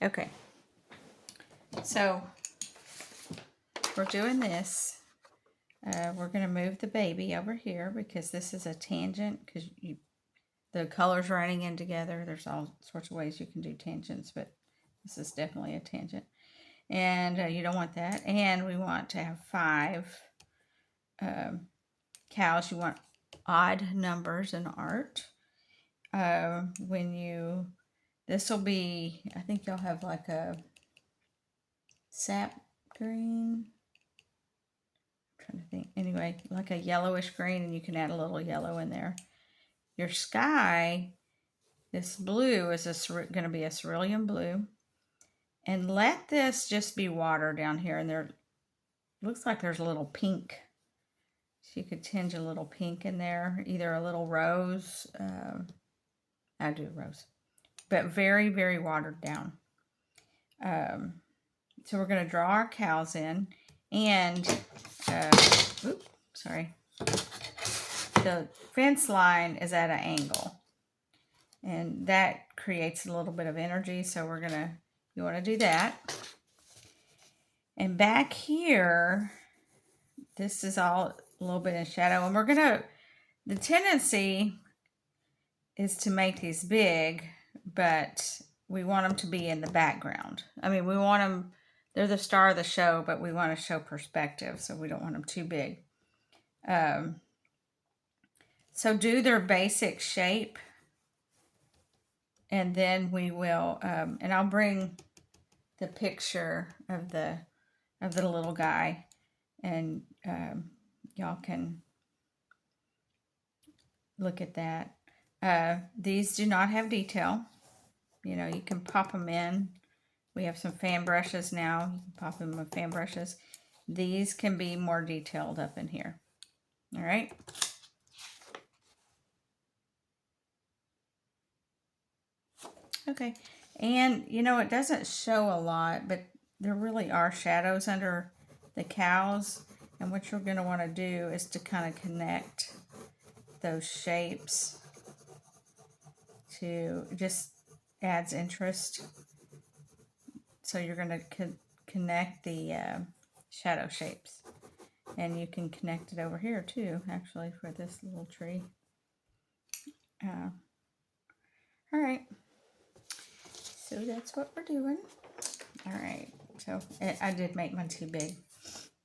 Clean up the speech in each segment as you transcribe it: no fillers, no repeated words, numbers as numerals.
Okay, so we're doing this. We're going to move the baby over here because this is a tangent because the colors running in together. There's all sorts of ways you can do tangents, but this is definitely a tangent. And you don't want that. And we want to have 5 cows. You want odd numbers in art. This will be, I think you'll have like a sap green. I'm trying to think. Anyway, like a yellowish green, and you can add a little yellow in there. Your sky, this blue is going to be a cerulean blue. And let this just be water down here. And there looks like there's a little pink. So you could tinge a little pink in there, either a little rose. I do rose, but very, very watered down. So we're going to draw our cows in, and sorry, the fence line is at an angle, and that creates a little bit of energy. So you want to do that. And back here, this is all a little bit in shadow, and the tendency is to make these big, but we want them to be in the background. I mean, we want them, they're the star of the show, but we want to show perspective, so we don't want them too big. So do their basic shape, and then we will, and I'll bring the picture of the little guy, and y'all can look at that. These do not have detail. You know, you can pop them in. We have some fan brushes now. You can pop them with fan brushes. These can be more detailed up in here. All right. Okay. And, you know, it doesn't show a lot, but there really are shadows under the cows. And what you're going to want to do is to kind of connect those shapes to just adds interest. So you're going to connect the shadow shapes. And you can connect it over here too, actually, for this little tree. All right. So that's what we're doing. All right. So I did make mine too big.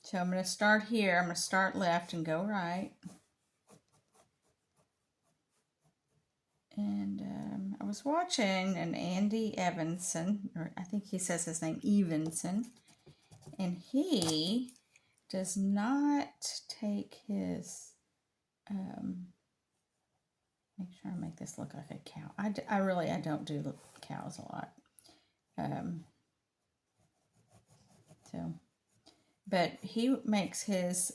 So I'm going to start here. I'm going to start left and go right. And I was watching an Andy Evanson, or I think he says his name Evanson, and he does not take his, make sure I make this look like a cow. I don't do cows a lot. But he makes his,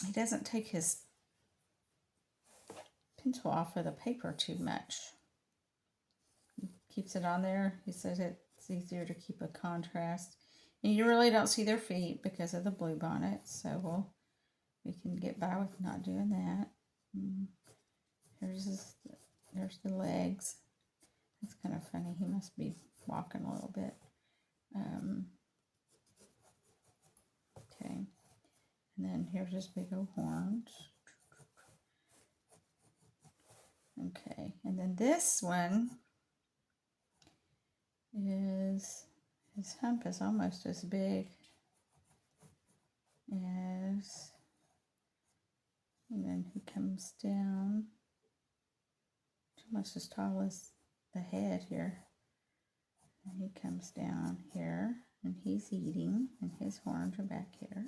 he doesn't take his pencil off of the paper too much. He keeps it on there. He says it's easier to keep a contrast. And you really don't see their feet because of the bluebonnets, so we can get by with not doing that. There's the legs. That's kind of funny. He must be walking a little bit. Okay. And then here's his big old horns. Okay. And then this one is, his hump is almost as big as, and then he comes down. It's almost as tall as the head here. And he comes down here, and he's eating, and his horns are back here.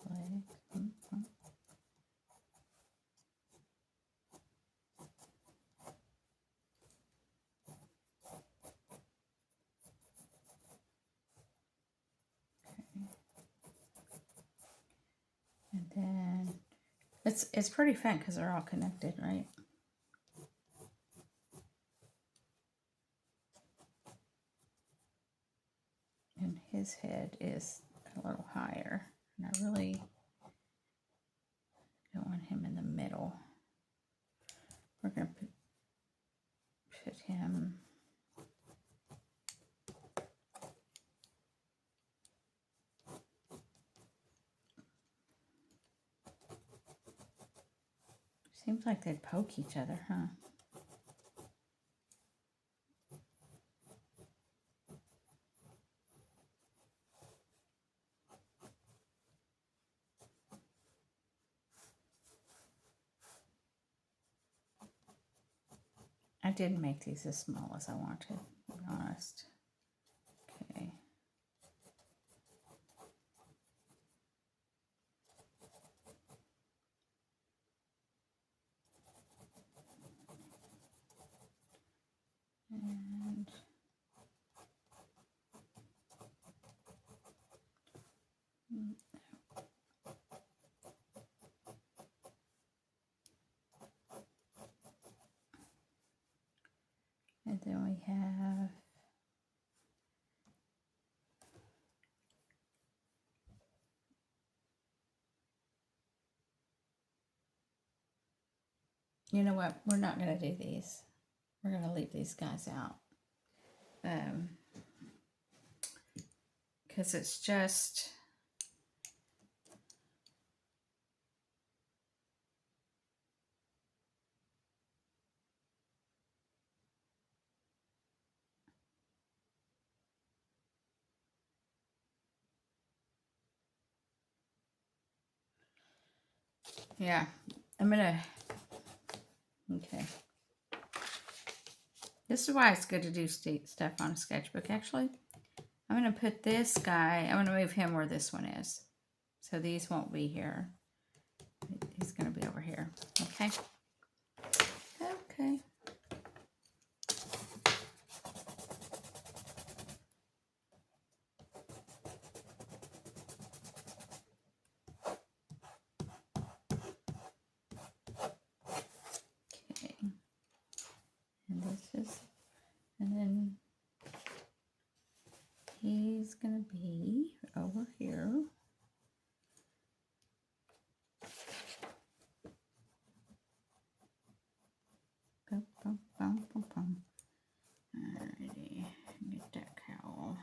Leg. And then it's pretty fun because they're all connected, right? And his head is a little higher. And I really Seems like they'd poke each other, huh? I didn't make these as small as I wanted, to be honest. Okay. And then we have you know what? We're not going to do these. We're going to leave these guys out. Because it's just... Yeah, I'm going to... Okay. This is why it's good to do stuff on a sketchbook, actually. I'm going to put this guy, I'm going to move him where this one is. So these won't be here. He's going to be over here. Okay? Okay. Okay. And this is, and then he's going to be over here. Bum, bum, bum, bum, bum. Alrighty, get that cowl.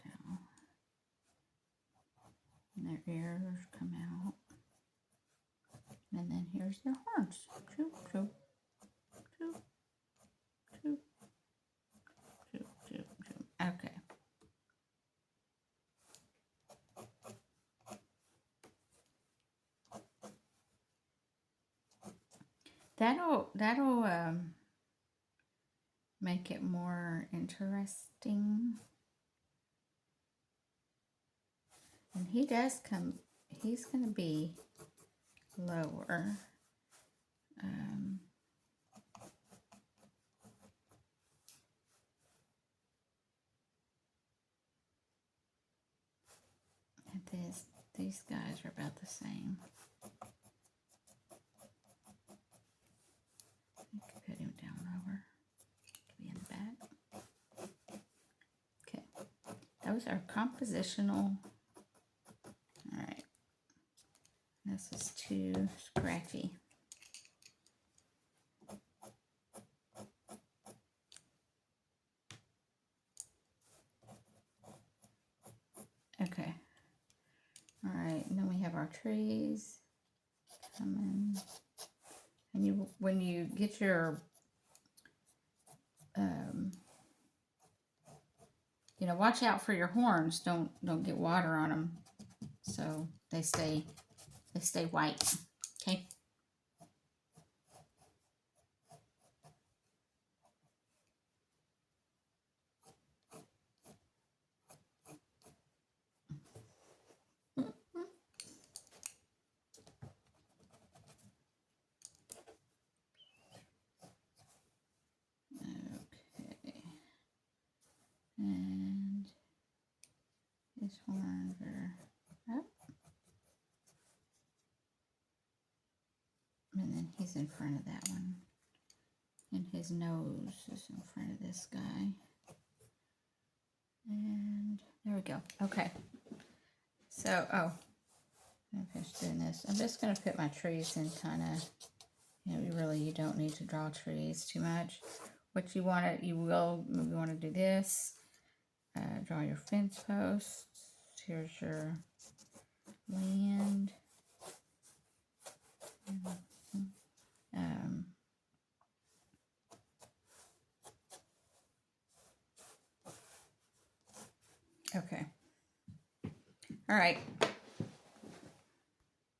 Cowl. And their ears come out. And then here's their horns. Choop, choop, choop, choop, choop, choop, choop. Okay. That'll make it more interesting. And he does come, he's going to be lower. And these guys are about the same. You can put him down lower to be in the back. Okay, those are compositional. All right, this is too scratchy. Okay. All right, and then we have our trees coming. And you, when you get your, you know, watch out for your horns. Don't get water on them, so they stay white. Okay. And his horns are up. And then he's in front of that one. And his nose is in front of this guy. And there we go. Okay. So, I'm finished doing this. I'm just going to put my trees in kind of, you know, you don't need to draw trees too much. What you want to, you want to do this. Draw your fence posts. Here's your land. Okay. All right.